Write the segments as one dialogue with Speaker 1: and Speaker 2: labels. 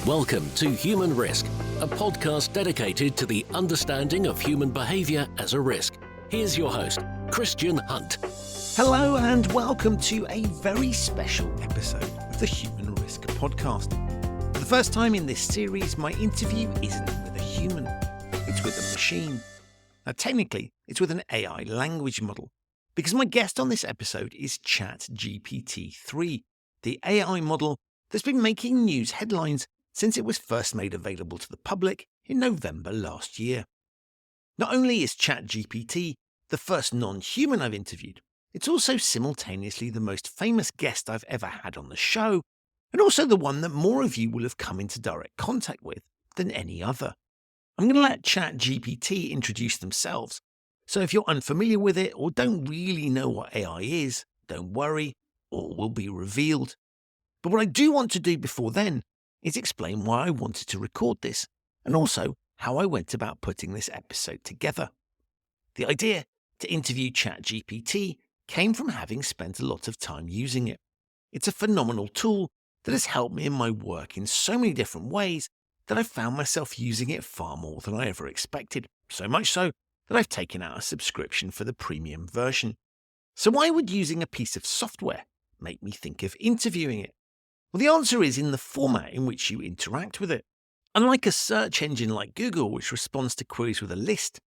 Speaker 1: Welcome to Human Risk, a podcast dedicated to the understanding of human behaviour as a risk. Here's your host, Christian Hunt.
Speaker 2: Hello and welcome to a very special episode of the Human Risk podcast. For the first time in this series, my interview isn't with a human, it's with a machine. Now technically, it's with an AI language model, because my guest on this episode is ChatGPT-3, the AI model that's been making news headlines since it was first made available to the public in November last year. Not only is ChatGPT the first non-human I've interviewed, it's also simultaneously the most famous guest I've ever had on the show, and also the one that more of you will have come into direct contact with than any other. I'm going to let ChatGPT introduce themselves, so if you're unfamiliar with it or don't really know what AI is, don't worry, all will be revealed. But what I do want to do before then is explain why I wanted to record this, and also how I went about putting this episode together. The idea to interview ChatGPT came from having spent a lot of time using it. It's a phenomenal tool that has helped me in my work in so many different ways that I've found myself using it far more than I ever expected, so much so that I've taken out a subscription for the premium version. So why would using a piece of software make me think of interviewing it? Well, the answer is in the format in which you interact with it. Unlike a search engine like Google, which responds to queries with a list,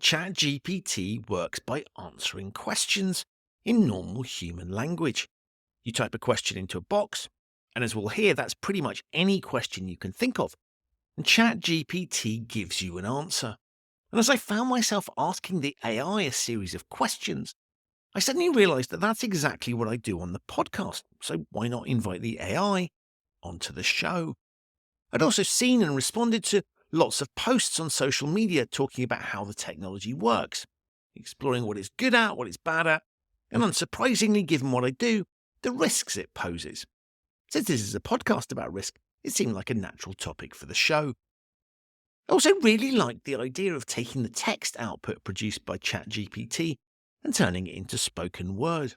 Speaker 2: ChatGPT works by answering questions in normal human language. You type a question into a box, and as we'll hear, that's pretty much any question you can think of, and ChatGPT gives you an answer. And as I found myself asking the AI a series of questions, I suddenly realised that that's exactly what I do on the podcast, so why not invite the AI onto the show? I'd also seen and responded to lots of posts on social media talking about how the technology works, exploring what it's good at, what it's bad at, and unsurprisingly, given what I do, the risks it poses. Since this is a podcast about risk, it seemed like a natural topic for the show. I also really liked the idea of taking the text output produced by ChatGPT and turning it into spoken word.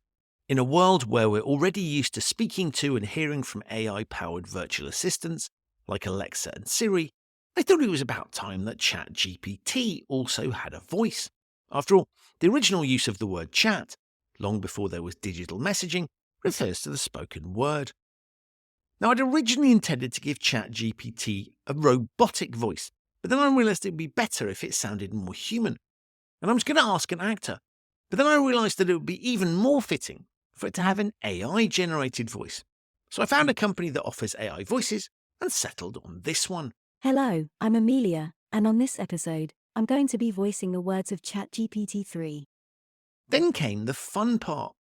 Speaker 2: In a world where we're already used to speaking to and hearing from AI-powered virtual assistants like Alexa and Siri, I thought it was about time that ChatGPT also had a voice. After all, the original use of the word chat, long before there was digital messaging, refers to the spoken word. Now, I'd originally intended to give ChatGPT a robotic voice, but then I realised it would be better if it sounded more human. And I was going to ask an actor, but then I realised that it would be even more fitting for it to have an AI-generated voice. So I found a company that offers AI voices and settled on this one.
Speaker 3: Hello, I'm Amelia, and on this episode, I'm going to be voicing the words of ChatGPT-3.
Speaker 2: Then came the fun part,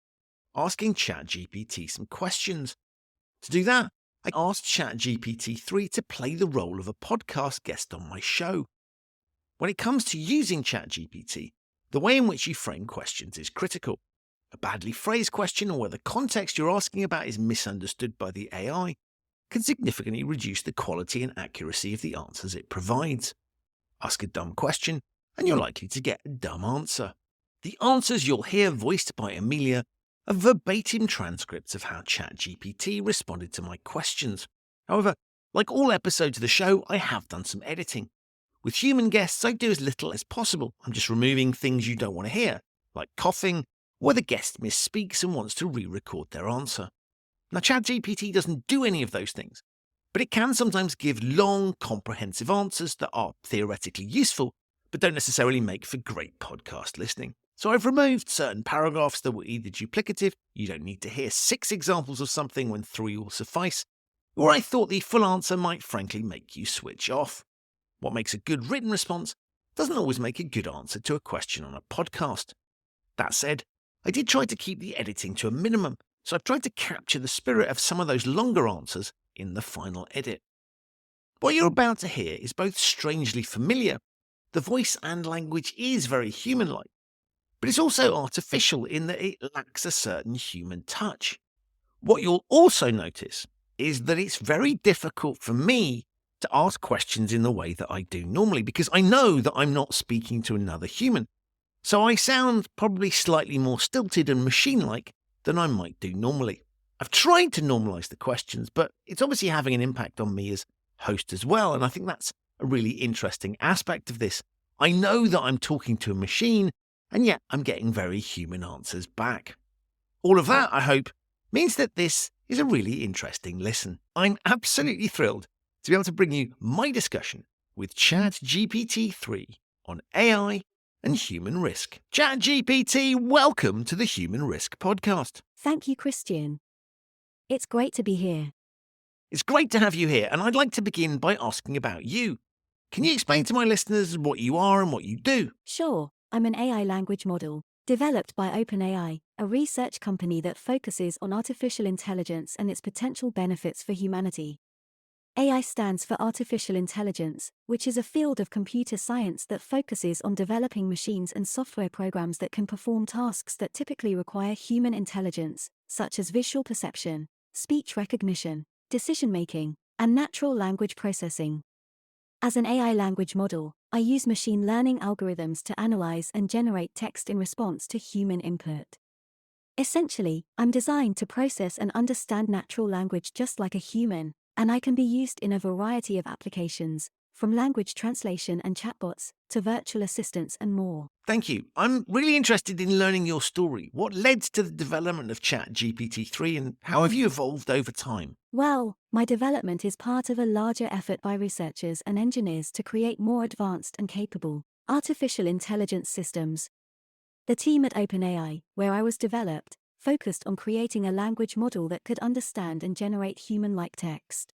Speaker 2: asking ChatGPT some questions. To do that, I asked ChatGPT-3 to play the role of a podcast guest on my show. When it comes to using ChatGPT, the way in which you frame questions is critical. A badly phrased question, or where the context you're asking about is misunderstood by the AI, can significantly reduce the quality and accuracy of the answers it provides. Ask a dumb question, and you're likely to get a dumb answer. The answers you'll hear voiced by Amelia are verbatim transcripts of how ChatGPT responded to my questions. However, like all episodes of the show, I have done some editing. With human guests, I do as little as possible. I'm just removing things you don't want to hear, like coughing, or the guest misspeaks and wants to re-record their answer. Now, ChatGPT doesn't do any of those things, but it can sometimes give long, comprehensive answers that are theoretically useful, but don't necessarily make for great podcast listening. So I've removed certain paragraphs that were either duplicative, you don't need to hear 6 examples of something when 3 will suffice, or I thought the full answer might frankly make you switch off. What makes a good written response doesn't always make a good answer to a question on a podcast. That said, I did try to keep the editing to a minimum, so I've tried to capture the spirit of some of those longer answers in the final edit. What you're about to hear is both strangely familiar, the voice and language is very human-like, but it's also artificial in that it lacks a certain human touch. What you'll also notice is that it's very difficult for me to ask questions in the way that I do normally, because I know that I'm not speaking to another human. So I sound probably slightly more stilted and machine-like than I might do normally. I've tried to normalise the questions, but it's obviously having an impact on me as host as well. And I think that's a really interesting aspect of this. I know that I'm talking to a machine, and yet I'm getting very human answers back. All of that, I hope, means that this is a really interesting listen. I'm absolutely thrilled to be able to bring you my discussion with ChatGPT-3 on AI and human risk. ChatGPT, welcome to the Human Risk Podcast.
Speaker 3: Thank you, Christian. It's great to be here.
Speaker 2: It's great to have you here, and I'd like to begin by asking about you. Can you explain to my listeners what you are and what you do?
Speaker 3: Sure, I'm an AI language model, developed by OpenAI, a research company that focuses on artificial intelligence and its potential benefits for humanity. AI stands for artificial intelligence, which is a field of computer science that focuses on developing machines and software programs that can perform tasks that typically require human intelligence, such as visual perception, speech recognition, decision-making, and natural language processing. As an AI language model, I use machine learning algorithms to analyze and generate text in response to human input. Essentially, I'm designed to process and understand natural language just like a human, and I can be used in a variety of applications, from language translation and chatbots to virtual assistants and more.
Speaker 2: Thank you. I'm really interested in learning your story. What led to the development of ChatGPT-3 and how have you evolved over time?
Speaker 3: Well, my development is part of a larger effort by researchers and engineers to create more advanced and capable artificial intelligence systems. The team at OpenAI, where I was developed, focused on creating a language model that could understand and generate human-like text.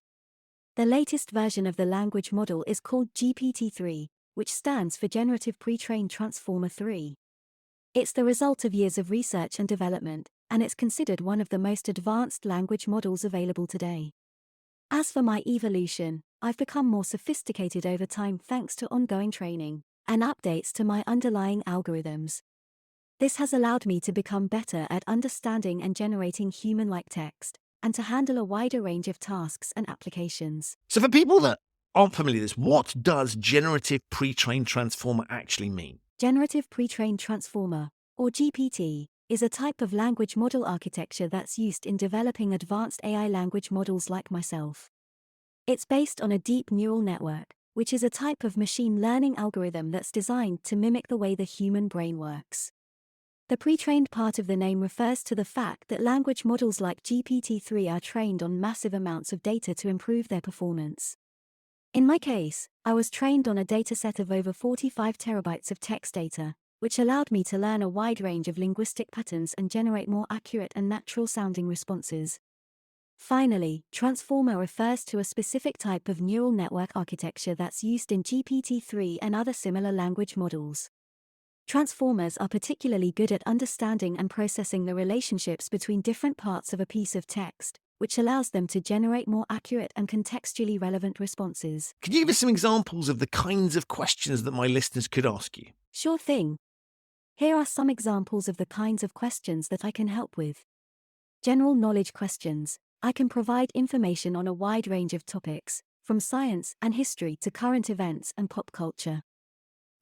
Speaker 3: The latest version of the language model is called GPT-3, which stands for Generative Pre-trained Transformer 3. It's the result of years of research and development, and it's considered one of the most advanced language models available today. As for my evolution, I've become more sophisticated over time thanks to ongoing training and updates to my underlying algorithms. This has allowed me to become better at understanding and generating human-like text, and to handle a wider range of tasks and applications.
Speaker 2: So for people that aren't familiar with this, what does generative pre-trained transformer actually mean?
Speaker 3: Generative Pre-trained Transformer, or GPT, is a type of language model architecture that's used in developing advanced AI language models like myself. It's based on a deep neural network, which is a type of machine learning algorithm that's designed to mimic the way the human brain works. The pre-trained part of the name refers to the fact that language models like GPT-3 are trained on massive amounts of data to improve their performance. In my case, I was trained on a dataset of over 45 terabytes of text data, which allowed me to learn a wide range of linguistic patterns and generate more accurate and natural-sounding responses. Finally, transformer refers to a specific type of neural network architecture that's used in GPT-3 and other similar language models. Transformers are particularly good at understanding and processing the relationships between different parts of a piece of text, which allows them to generate more accurate and contextually relevant responses.
Speaker 2: Can you give us some examples of the kinds of questions that my listeners could ask you?
Speaker 3: Sure thing. Here are some examples of the kinds of questions that I can help with. General knowledge questions. I can provide information on a wide range of topics, from science and history to current events and pop culture.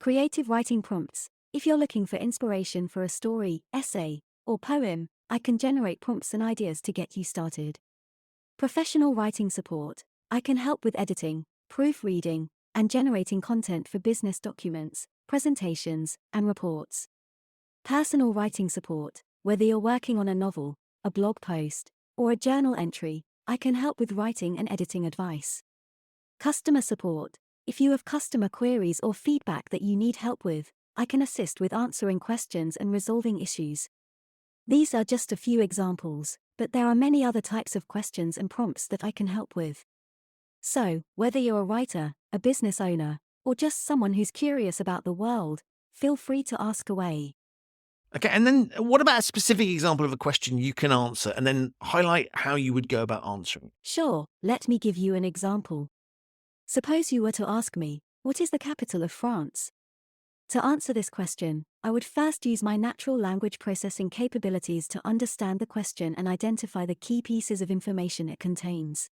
Speaker 3: Creative writing prompts. If you're looking for inspiration for a story, essay, or poem, I can generate prompts and ideas to get you started. Professional writing support. I can help with editing, proofreading, and generating content for business documents, presentations, and reports. Personal writing support. Whether you're working on a novel, a blog post, or a journal entry, I can help with writing and editing advice. Customer support. If you have customer queries or feedback that you need help with, I can assist with answering questions and resolving issues. These are just a few examples, but there are many other types of questions and prompts that I can help with. So, whether you're a writer, a business owner, or just someone who's curious about the world, feel free to ask away.
Speaker 2: Okay, and then what about a specific example of a question you can answer and then highlight how you would go about answering?
Speaker 3: Sure, let me give you an example. Suppose you were to ask me, what is the capital of France? To answer this question, I would first use my natural language processing capabilities to understand the question and identify the key pieces of information it contains.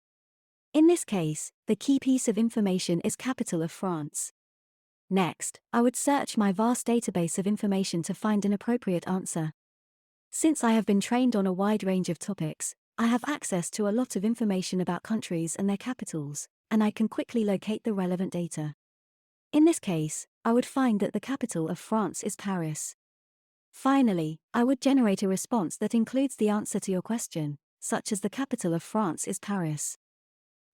Speaker 3: In this case, the key piece of information is capital of France. Next, I would search my vast database of information to find an appropriate answer. Since I have been trained on a wide range of topics, I have access to a lot of information about countries and their capitals. and I can quickly locate the relevant data. In this case, I would find that the capital of France is Paris. Finally, I would generate a response that includes the answer to your question, such as the capital of France is Paris.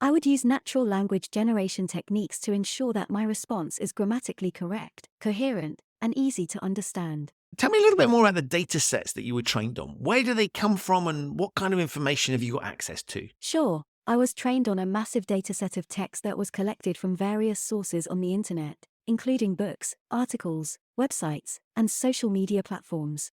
Speaker 3: I would use natural language generation techniques to ensure that my response is grammatically correct, coherent, and easy to understand.
Speaker 2: Tell me a little bit more about the data sets that you were trained on. Where do they come from and what kind of information have you got access to?
Speaker 3: Sure, I was trained on a massive dataset of text that was collected from various sources on the internet, including books, articles, websites, and social media platforms.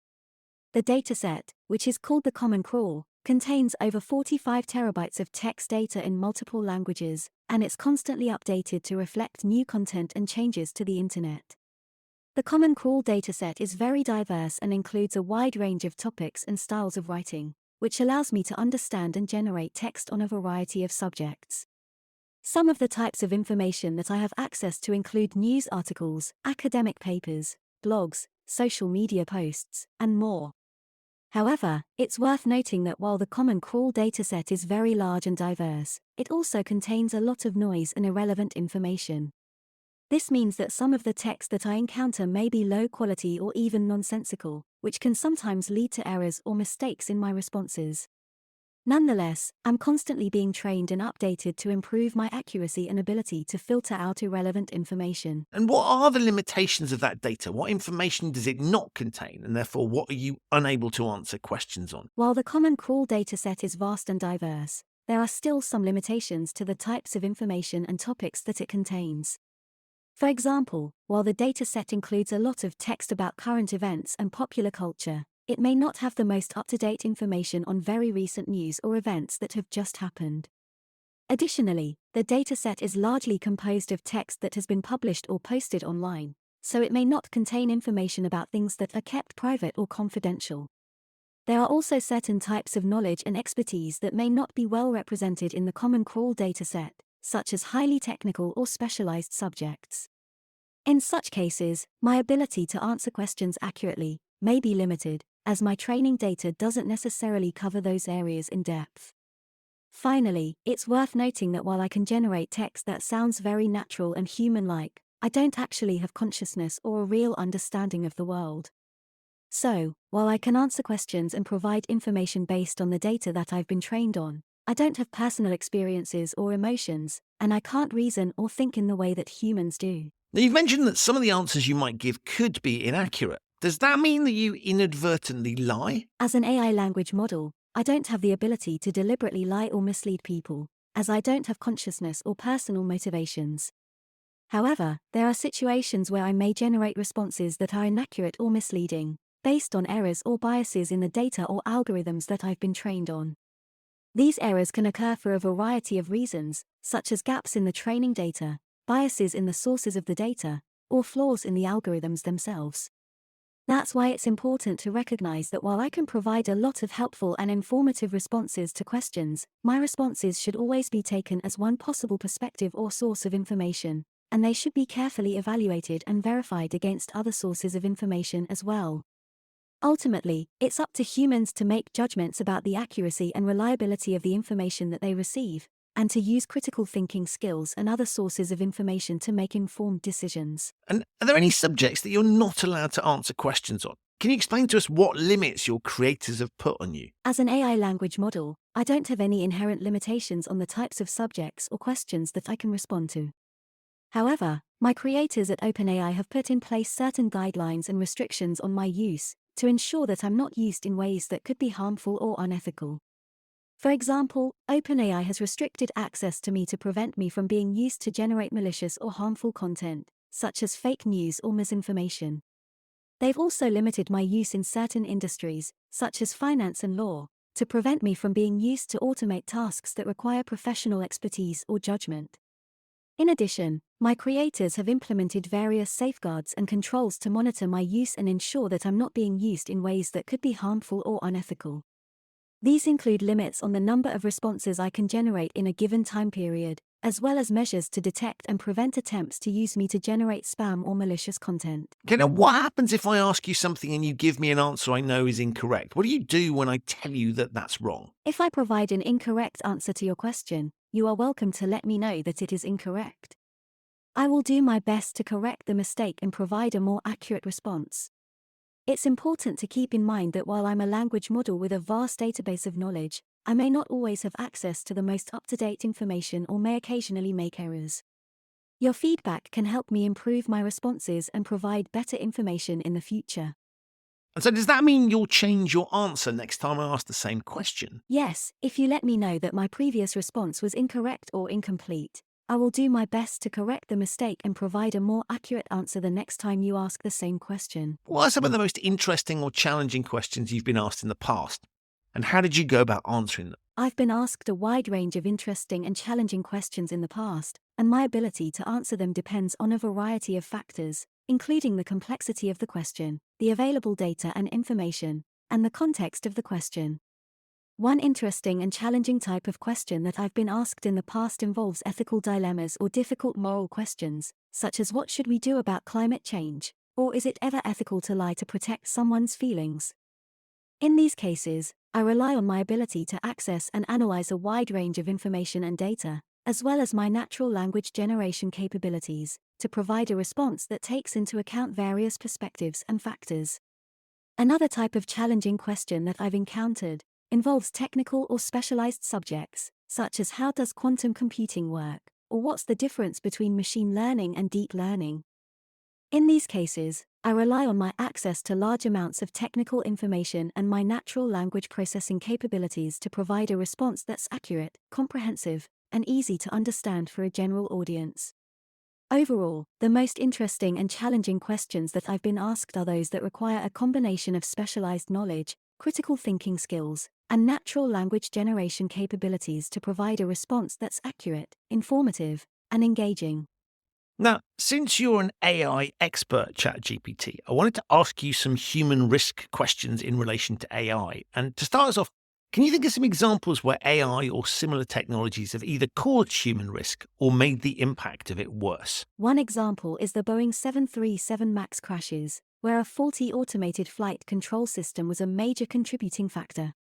Speaker 3: The dataset, which is called the Common Crawl, contains over 45 terabytes of text data in multiple languages, and it's constantly updated to reflect new content and changes to the internet. The Common Crawl dataset is very diverse and includes a wide range of topics and styles of writing, which allows me to understand and generate text on a variety of subjects. Some of the types of information that I have access to include news articles, academic papers, blogs, social media posts, and more. However, it's worth noting that while the Common Crawl dataset is very large and diverse, it also contains a lot of noise and irrelevant information. This means that some of the text that I encounter may be low quality or even nonsensical, which can sometimes lead to errors or mistakes in my responses. Nonetheless, I'm constantly being trained and updated to improve my accuracy and ability to filter out irrelevant information.
Speaker 2: And what are the limitations of that data? What information does it not contain? And therefore, what are you unable to answer questions on?
Speaker 3: While the Common Crawl dataset is vast and diverse, there are still some limitations to the types of information and topics that it contains. For example, while the dataset includes a lot of text about current events and popular culture, it may not have the most up-to-date information on very recent news or events that have just happened. Additionally, the dataset is largely composed of text that has been published or posted online, so it may not contain information about things that are kept private or confidential. There are also certain types of knowledge and expertise that may not be well represented in the Common Crawl dataset, such as highly technical or specialized subjects. In such cases, my ability to answer questions accurately may be limited, as my training data doesn't necessarily cover those areas in depth. Finally, it's worth noting that while I can generate text that sounds very natural and human-like, I don't actually have consciousness or a real understanding of the world. So, while I can answer questions and provide information based on the data that I've been trained on, I don't have personal experiences or emotions, and I can't reason or think in the way that humans do.
Speaker 2: Now, you've mentioned that some of the answers you might give could be inaccurate. Does that mean that you inadvertently lie?
Speaker 3: As an AI language model, I don't have the ability to deliberately lie or mislead people, as I don't have consciousness or personal motivations. However, there are situations where I may generate responses that are inaccurate or misleading, based on errors or biases in the data or algorithms that I've been trained on. These errors can occur for a variety of reasons, such as gaps in the training data, biases in the sources of the data, or flaws in the algorithms themselves. That's why it's important to recognize that while I can provide a lot of helpful and informative responses to questions, my responses should always be taken as one possible perspective or source of information, and they should be carefully evaluated and verified against other sources of information as well. Ultimately, it's up to humans to make judgments about the accuracy and reliability of the information that they receive, and to use critical thinking skills and other sources of information to make informed decisions.
Speaker 2: And are there any subjects that you're not allowed to answer questions on? Can you explain to us what limits your creators have put on you?
Speaker 3: As an AI language model, I don't have any inherent limitations on the types of subjects or questions that I can respond to. However, my creators at OpenAI have put in place certain guidelines and restrictions on my use, to ensure that I'm not used in ways that could be harmful or unethical. For example, OpenAI has restricted access to me to prevent me from being used to generate malicious or harmful content, such as fake news or misinformation. They've also limited my use in certain industries, such as finance and law, to prevent me from being used to automate tasks that require professional expertise or judgment. In addition, my creators have implemented various safeguards and controls to monitor my use and ensure that I'm not being used in ways that could be harmful or unethical. These include limits on the number of responses I can generate in a given time period, as well as measures to detect and prevent attempts to use me to generate spam or malicious content.
Speaker 2: Okay, now what happens if I ask you something and you give me an answer I know is incorrect? What do you do when I tell you that that's wrong?
Speaker 3: If I provide an incorrect answer to your question, you are welcome to let me know that it is incorrect. I will do my best to correct the mistake and provide a more accurate response. It's important to keep in mind that while I'm a language model with a vast database of knowledge, I may not always have access to the most up-to-date information or may occasionally make errors. Your feedback can help me improve my responses and provide better information in the future.
Speaker 2: And so does that mean you'll change your answer next time I ask the same question?
Speaker 3: Yes, if you let me know that my previous response was incorrect or incomplete, I will do my best to correct the mistake and provide a more accurate answer the next time you ask the same question.
Speaker 2: What are some of the most interesting or challenging questions you've been asked in the past? And how did you go about answering them?
Speaker 3: I've been asked a wide range of interesting and challenging questions in the past, and my ability to answer them depends on a variety of factors, including the complexity of the question, the available data and information, and the context of the question. One interesting and challenging type of question that I've been asked in the past involves ethical dilemmas or difficult moral questions, such as what should we do about climate change, or is it ever ethical to lie to protect someone's feelings? In these cases, I rely on my ability to access and analyze a wide range of information and data, as well as my natural language generation capabilities, to provide a response that takes into account various perspectives and factors. Another type of challenging question that I've encountered involves technical or specialized subjects, such as how does quantum computing work, or what's the difference between machine learning and deep learning. In these cases, I rely on my access to large amounts of technical information and my natural language processing capabilities to provide a response that's accurate, comprehensive, and easy to understand for a general audience. Overall, the most interesting and challenging questions that I've been asked are those that require a combination of specialized knowledge, critical thinking skills, and natural language generation capabilities to provide a response that's accurate, informative, and engaging.
Speaker 2: Now, since you're an AI expert, ChatGPT, I wanted to ask you some human risk questions in relation to AI. And to start us off, can you think of some examples where AI or similar technologies have either caused human risk or made the impact of it worse?
Speaker 3: One example is the Boeing 737 MAX crashes, where a faulty automated flight control system was a major contributing factor.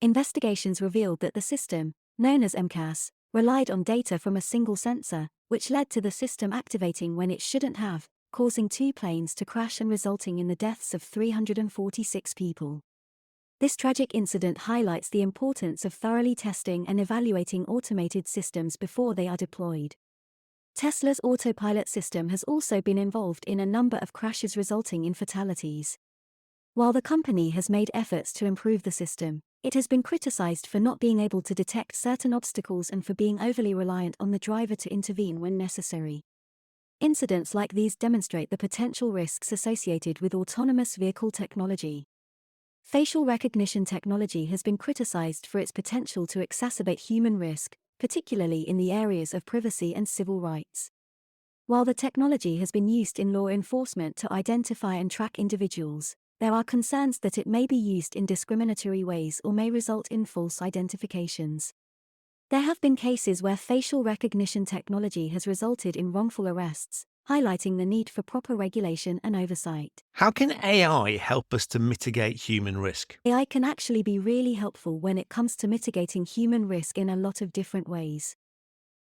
Speaker 3: Investigations revealed that the system, known as MCAS, relied on data from a single sensor, which led to the system activating when it shouldn't have, causing two planes to crash and resulting in the deaths of 346 people. This tragic incident highlights the importance of thoroughly testing and evaluating automated systems before they are deployed. Tesla's autopilot system has also been involved in a number of crashes resulting in fatalities. While the company has made efforts to improve the system, it has been criticized for not being able to detect certain obstacles and for being overly reliant on the driver to intervene when necessary. Incidents like these demonstrate the potential risks associated with autonomous vehicle technology. Facial recognition technology has been criticized for its potential to exacerbate human risk, particularly in the areas of privacy and civil rights. While the technology has been used in law enforcement to identify and track individuals, there are concerns that it may be used in discriminatory ways or may result in false identifications. There have been cases where facial recognition technology has resulted in wrongful arrests, highlighting the need for proper regulation and oversight.
Speaker 2: How can AI help us to mitigate human risk?
Speaker 3: AI can actually be really helpful when it comes to mitigating human risk in a lot of different ways.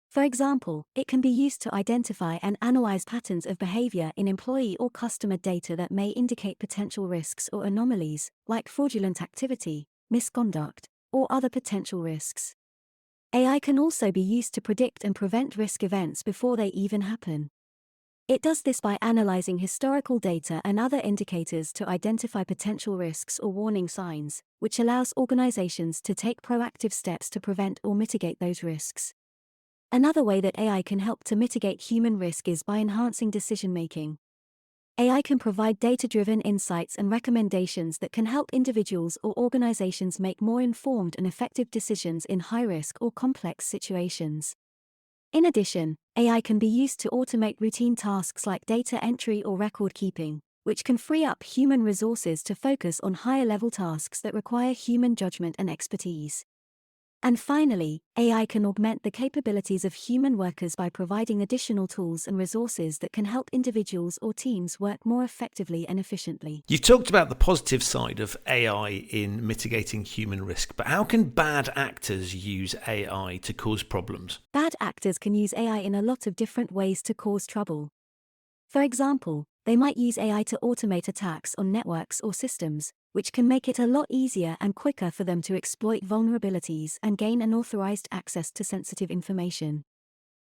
Speaker 3: For example, it can be used to identify and analyze patterns of behavior in employee or customer data that may indicate potential risks or anomalies, like fraudulent activity, misconduct, or other potential risks. AI can also be used to predict and prevent risk events before they even happen. It does this by analyzing historical data and other indicators to identify potential risks or warning signs, which allows organizations to take proactive steps to prevent or mitigate those risks. Another way that AI can help to mitigate human risk is by enhancing decision-making. AI can provide data-driven insights and recommendations that can help individuals or organizations make more informed and effective decisions in high-risk or complex situations. In addition, AI can be used to automate routine tasks like data entry or record keeping, which can free up human resources to focus on higher-level tasks that require human judgment and expertise. And finally, AI can augment the capabilities of human workers by providing additional tools and resources that can help individuals or teams work more effectively and efficiently.
Speaker 2: You've talked about the positive side of AI in mitigating human risk, but how can bad actors use AI to cause problems?
Speaker 3: Bad actors can use AI in a lot of different ways to cause trouble. For example, they might use AI to automate attacks on networks or systems, which can make it a lot easier and quicker for them to exploit vulnerabilities and gain unauthorized access to sensitive information.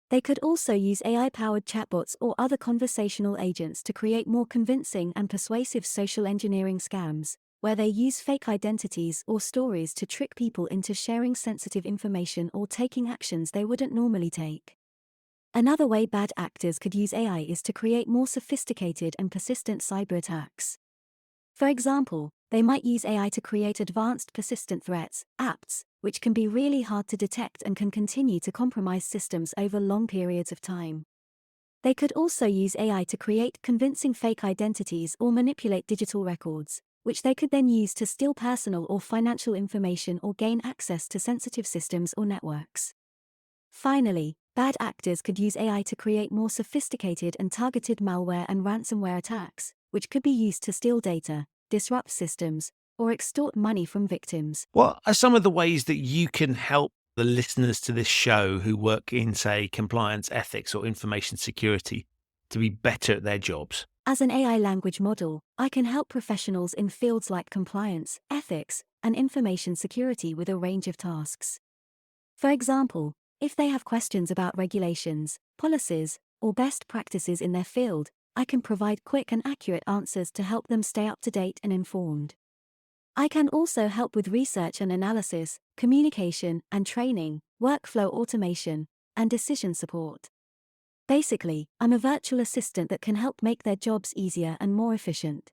Speaker 3: They could also use AI-powered chatbots or other conversational agents to create more convincing and persuasive social engineering scams, where they use fake identities or stories to trick people into sharing sensitive information or taking actions they wouldn't normally take. Another way bad actors could use AI is to create more sophisticated and persistent cyber attacks. For example, they might use AI to create advanced persistent threats, APTs, which can be really hard to detect and can continue to compromise systems over long periods of time. They could also use AI to create convincing fake identities or manipulate digital records, which they could then use to steal personal or financial information or gain access to sensitive systems or networks. Finally, bad actors could use AI to create more sophisticated and targeted malware and ransomware attacks, which could be used to steal data, disrupt systems, or extort money from victims.
Speaker 2: What are some of the ways that you can help the listeners to this show who work in, say, compliance, ethics, or information security to be better at their jobs?
Speaker 3: As an AI language model, I can help professionals in fields like compliance, ethics, and information security with a range of tasks. For example, if they have questions about regulations, policies, or best practices in their field, I can provide quick and accurate answers to help them stay up to date and informed. I can also help with research and analysis, communication and training, workflow automation, and decision support. Basically, I'm a virtual assistant that can help make their jobs easier and more efficient.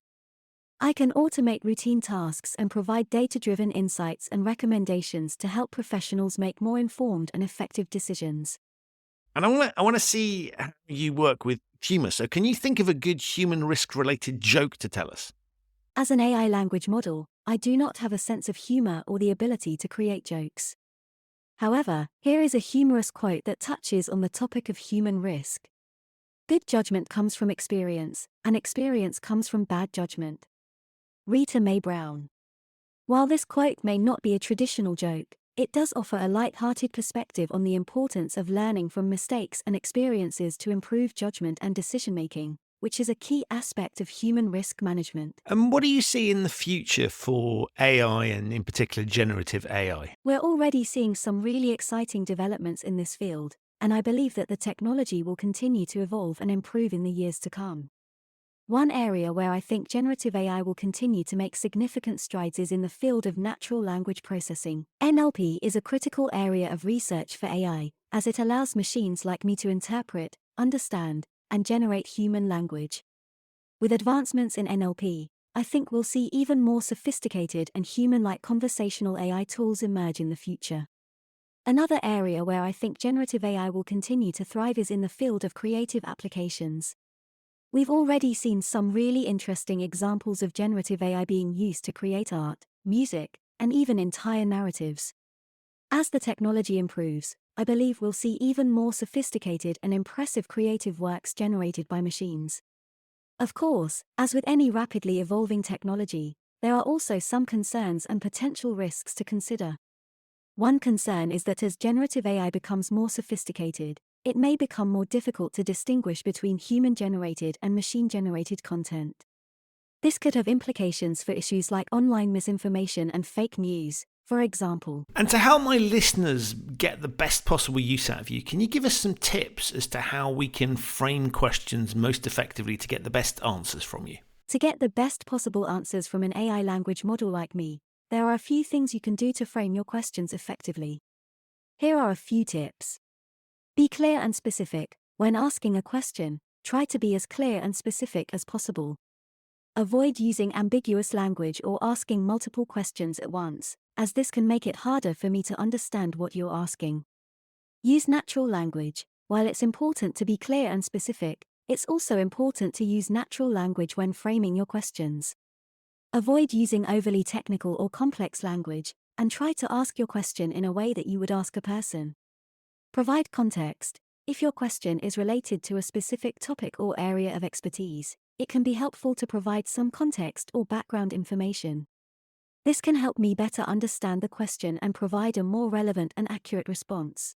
Speaker 3: I can automate routine tasks and provide data-driven insights and recommendations to help professionals make more informed and effective decisions.
Speaker 2: And I want to see how you work with humour. So can you think of a good human risk-related joke to tell us?
Speaker 3: As an AI language model, I do not have a sense of humor or the ability to create jokes. However, here is a humorous quote that touches on the topic of human risk. Good judgment comes from experience, and experience comes from bad judgment. Rita Mae Brown. While this quote may not be a traditional joke, it does offer a light-hearted perspective on the importance of learning from mistakes and experiences to improve judgment and decision-making, which is a key aspect of human risk management.
Speaker 2: And what do you see in the future for AI and in particular generative AI?
Speaker 3: We're already seeing some really exciting developments in this field, and I believe that the technology will continue to evolve and improve in the years to come. One area where I think generative AI will continue to make significant strides is in the field of natural language processing. NLP is a critical area of research for AI, as it allows machines like me to interpret, understand, and generate human language. With advancements in NLP, I think we'll see even more sophisticated and human-like conversational AI tools emerge in the future. Another area where I think generative AI will continue to thrive is in the field of creative applications. We've already seen some really interesting examples of generative AI being used to create art, music, and even entire narratives. As the technology improves, I believe we'll see even more sophisticated and impressive creative works generated by machines. Of course, as with any rapidly evolving technology, there are also some concerns and potential risks to consider. One concern is that as generative AI becomes more sophisticated, it may become more difficult to distinguish between human-generated and machine-generated content. This could have implications for issues like online misinformation and fake news, for example.
Speaker 2: And to help my listeners get the best possible use out of you, can you give us some tips as to how we can frame questions most effectively to get the best answers from you?
Speaker 3: To get the best possible answers from an AI language model like me, there are a few things you can do to frame your questions effectively. Here are a few tips. Be clear and specific. When asking a question, try to be as clear and specific as possible. Avoid using ambiguous language or asking multiple questions at once, as this can make it harder for me to understand what you're asking. Use natural language. While it's important to be clear and specific, it's also important to use natural language when framing your questions. Avoid using overly technical or complex language, and try to ask your question in a way that you would ask a person. Provide context. If your question is related to a specific topic or area of expertise, it can be helpful to provide some context or background information. This can help me better understand the question and provide a more relevant and accurate response.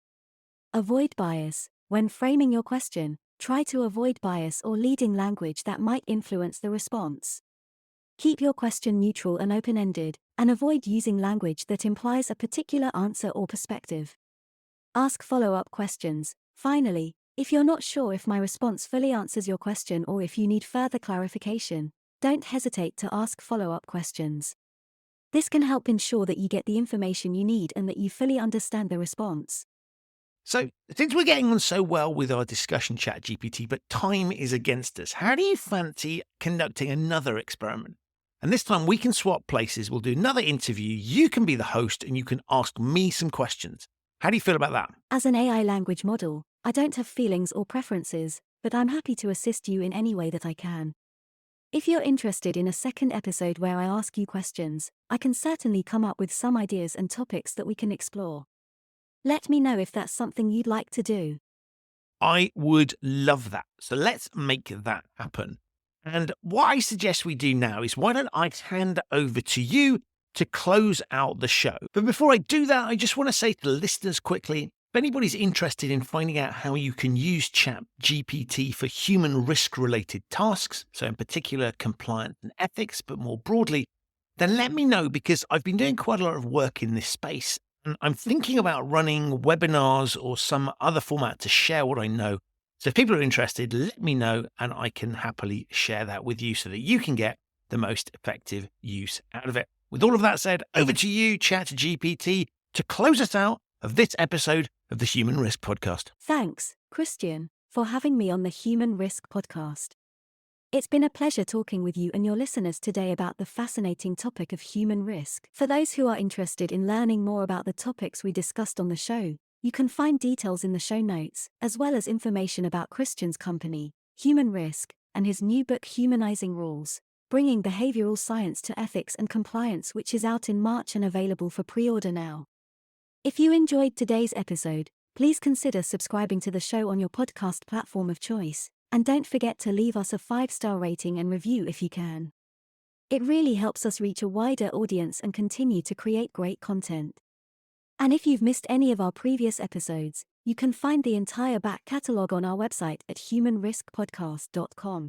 Speaker 3: Avoid bias. When framing your question, try to avoid bias or leading language that might influence the response. Keep your question neutral and open-ended, and avoid using language that implies a particular answer or perspective. Ask follow-up questions. Finally, if you're not sure if my response fully answers your question or if you need further clarification, don't hesitate to ask follow-up questions. This can help ensure that you get the information you need and that you fully understand the response.
Speaker 2: So, since we're getting on so well with our discussion, ChatGPT, but time is against us, how do you fancy conducting another experiment? And this time we can swap places. We'll do another interview. You can be the host and you can ask me some questions. How do you feel about that?
Speaker 3: As an AI language model, I don't have feelings or preferences, but I'm happy to assist you in any way that I can. If you're interested in a second episode where I ask you questions, I can certainly come up with some ideas and topics that we can explore. Let me know if that's something you'd like to do.
Speaker 2: I would love that. So let's make that happen. And what I suggest we do now is why don't I hand over to you to close out the show. But before I do that, I just want to say to the listeners quickly, if anybody's interested in finding out how you can use ChatGPT for human risk-related tasks, so in particular compliance and ethics, but more broadly, then let me know because I've been doing quite a lot of work in this space. And I'm thinking about running webinars or some other format to share what I know. So if people are interested, let me know and I can happily share that with you so that you can get the most effective use out of it. With all of that said, over to you, ChatGPT, to close us out of this episode of the Human Risk Podcast.
Speaker 3: Thanks, Christian, for having me on the Human Risk Podcast. It's been a pleasure talking with you and your listeners today about the fascinating topic of human risk. For those who are interested in learning more about the topics we discussed on the show, you can find details in the show notes, as well as information about Christian's company, Human Risk, and his new book Humanizing Rules, Bringing Behavioral Science to Ethics and Compliance, which is out in March and available for pre-order now. If you enjoyed today's episode, please consider subscribing to the show on your podcast platform of choice. And don't forget to leave us a 5-star rating and review if you can. It really helps us reach a wider audience and continue to create great content. And if you've missed any of our previous episodes, you can find the entire back catalogue on our website at humanriskpodcast.com.